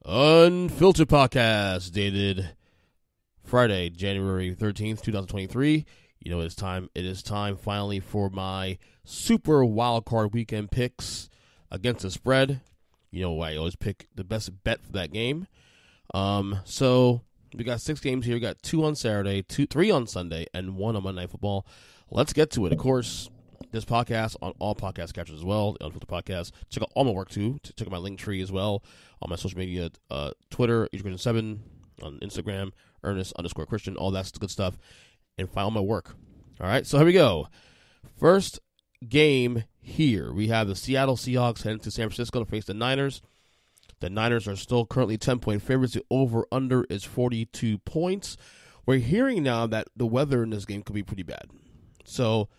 Unfiltered podcast dated Friday, January 13th, 2023. You know, it is time finally for my Super Wildcard Weekend picks against the spread. You know, I always pick the best bet for that game. So we got 6 games here. We got 2 on Saturday, 3 on Sunday, and 1 on Monday Night Football. Let's get to it. Of course, this podcast on all podcast catchers as well, the Unfiltered Podcast. Check out all my work too. Check out my link tree as well on my social media, Twitter, EachChristian7, on Instagram, Ernest_Christian, all that good stuff, and find all my work. All right, so here we go. First game here, we have the Seattle Seahawks heading to San Francisco to face the Niners. The Niners are still currently 10-point favorites. The over-under is 42 points. We're hearing now that the weather in this game could be pretty bad. So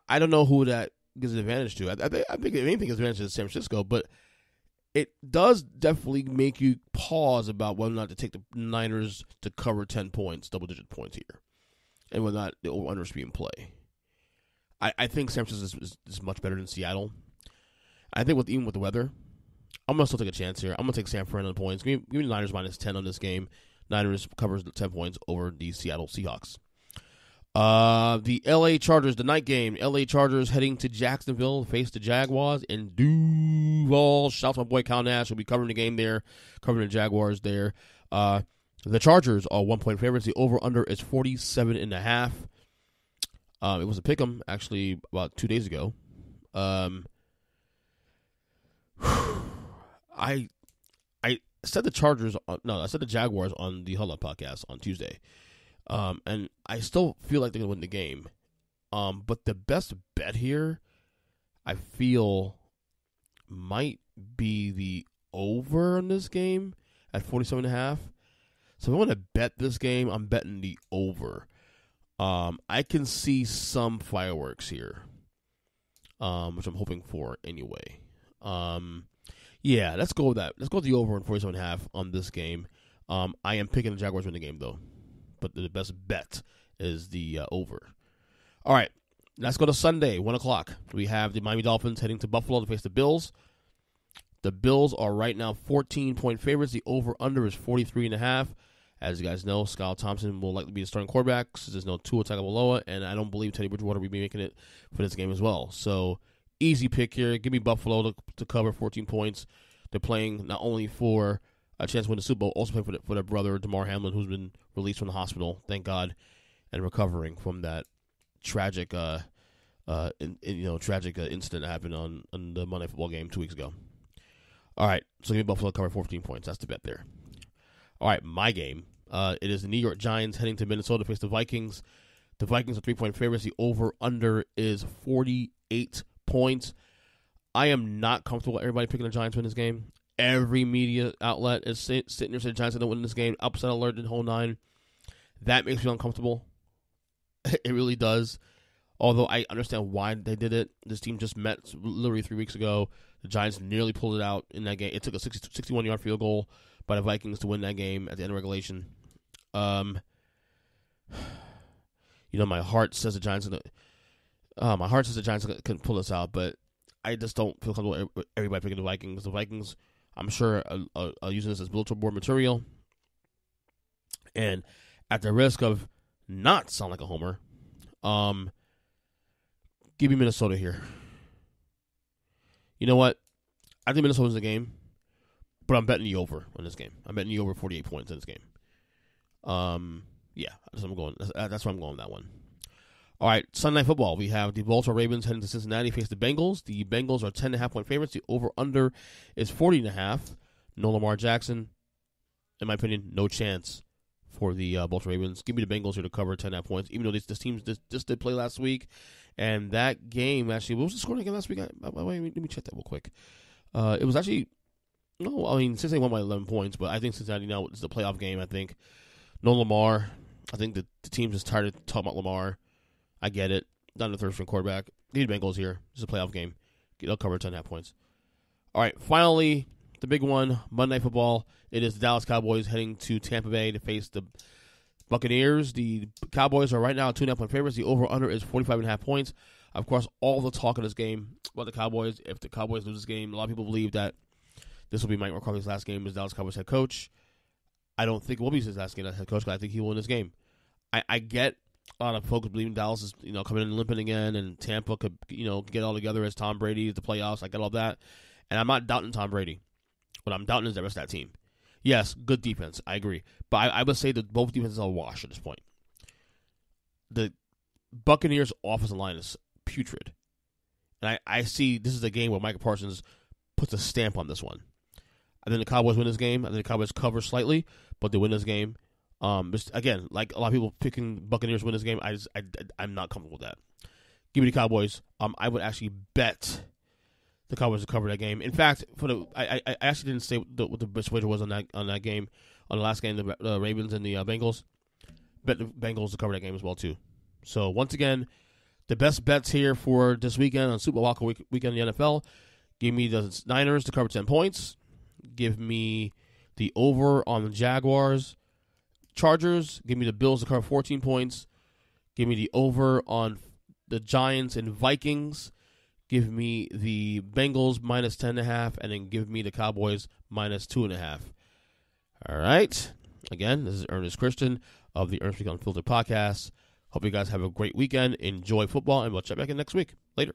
I don't know who that gives an advantage to. I think the main thing is advantage is San Francisco, but it does definitely make you pause about whether or not to take the Niners to cover 10 points, double-digit points here, and whether or not the over-under is being play. I think San Francisco is much better than Seattle. I think even with the weather, I'm going to still take a chance here. I'm going to take San Fran on the points. Give me the Niners minus 10 on this game. Niners covers 10 points over the Seattle Seahawks. The LA Chargers, the night game. LA Chargers heading to Jacksonville to face the Jaguars in Duval. Shout out to my boy Kyle Nash. He'll be covering the game there, covering the Jaguars there. The Chargers are 1-point favorites. The over-under is 47.5. It was a pick'em actually about 2 days ago. I said the Chargers. I said the Jaguars on the Huddle Up podcast on Tuesday. And I still feel like they're going to win the game. But the best bet here, I feel, might be the over in this game at 47.5. So if I want to bet this game, I'm betting the over. I can see some fireworks here, which I'm hoping for anyway. Yeah, let's go with that. Let's go with the over in 47.5 on this game. I am picking the Jaguars to win the game, though. But the best bet is the over. All right, let's go to Sunday, 1 o'clock. We have the Miami Dolphins heading to Buffalo to face the Bills. The Bills are right now 14-point favorites. The over-under is 43.5. As you guys know, Kyle Thompson will likely be the starting quarterback since there's no Tua Tagovailoa, and I don't believe Teddy Bridgewater will be making it for this game as well. So, easy pick here. Give me Buffalo to cover 14 points. They're playing not only for a chance to win the Super Bowl, also playing for their brother, Damar Hamlin, who's been released from the hospital, thank God, and recovering from that tragic incident that happened on the Monday Football game 2 weeks ago. All right, so give me Buffalo to cover 14 points. That's the bet there. All right, my game. It is the New York Giants heading to Minnesota to face the Vikings. The Vikings are 3-point favorites. The over-under is 48 points. I am not comfortable with everybody picking the Giants to win this game. Every media outlet is sitting there saying the Giants are going to win this game. Upset alert in the whole 9. That makes me uncomfortable. It really does. Although I understand why they did it. This team just met literally 3 weeks ago. The Giants nearly pulled it out in that game. It took a 61-yard field goal by the Vikings to win that game at the end of regulation. My heart says the Giants can pull this out, but I just don't feel comfortable with everybody picking the Vikings. The Vikings, I'm sure, are using this as bulletin board material. And at the risk of not sound like a homer, give me Minnesota here. You know what? I think Minnesota wins the game, but I'm betting the over on this game. I'm betting the over 48 points in this game. Yeah, that's where I'm going. That's where I'm going with that one. All right, Sunday Night Football. We have the Baltimore Ravens heading to Cincinnati to face the Bengals. The Bengals are 10.5-point favorites. The over-under is 40.5. No Lamar Jackson. In my opinion, no chance for the Baltimore Ravens. Give me the Bengals here to cover 10.5 points, even though this team just did play last week. And that game, actually, what was the score again last week? By the way, let me check that real quick. It was actually, Cincinnati won by 11 points, but I think Cincinnati now is the playoff game, I think. No Lamar. I think the team's just tired of talking about Lamar. I get it. Not a third-string quarterback. Need Bengals here. It's a playoff game. They'll cover 10.5 points. All right, finally, the big one, Monday Night Football. It is the Dallas Cowboys heading to Tampa Bay to face the Buccaneers. The Cowboys are right now 2.5-point favorites. The over-under is 45.5 points. Of course, all the talk of this game about the Cowboys, if the Cowboys lose this game, a lot of people believe that this will be Mike McCarthy's last game as Dallas Cowboys head coach. I don't think it will be his last game as head coach, but I think he will win this game. I get a lot of folks believing Dallas is, coming in limping again, and Tampa could, get all together as Tom Brady, the playoffs. I get all that. And I'm not doubting Tom Brady. What I'm doubting is the rest of that team. Yes, good defense. I agree. But I would say that both defenses are wash at this point. The Buccaneers' offensive line is putrid. And I see this is a game where Micah Parsons puts a stamp on this one. I think the Cowboys win this game. I think the Cowboys cover slightly, but they win this game. Again, like a lot of people picking Buccaneers win this game, I'm not comfortable with that. Give me the Cowboys. I would actually bet the Cowboys to cover that game. In fact, I actually didn't say what the best wager was on that game, on the last game, the Ravens and the Bengals. Bet the Bengals to cover that game as well too. So once again, the best bets here for this weekend on Super Wildcard Weekend in the NFL. Give me the Niners to cover 10 points. Give me the over on the Jaguars. Chargers. Give me the Bills to cover 14 points. Give me the over on the Giants and Vikings. Give me the Bengals minus 10.5, and then give me the Cowboys minus 2.5. All right. Again, this is Ernest Christian of the Ernest Week Unfiltered podcast. Hope you guys have a great weekend. Enjoy football, and we'll check back in next week. Later.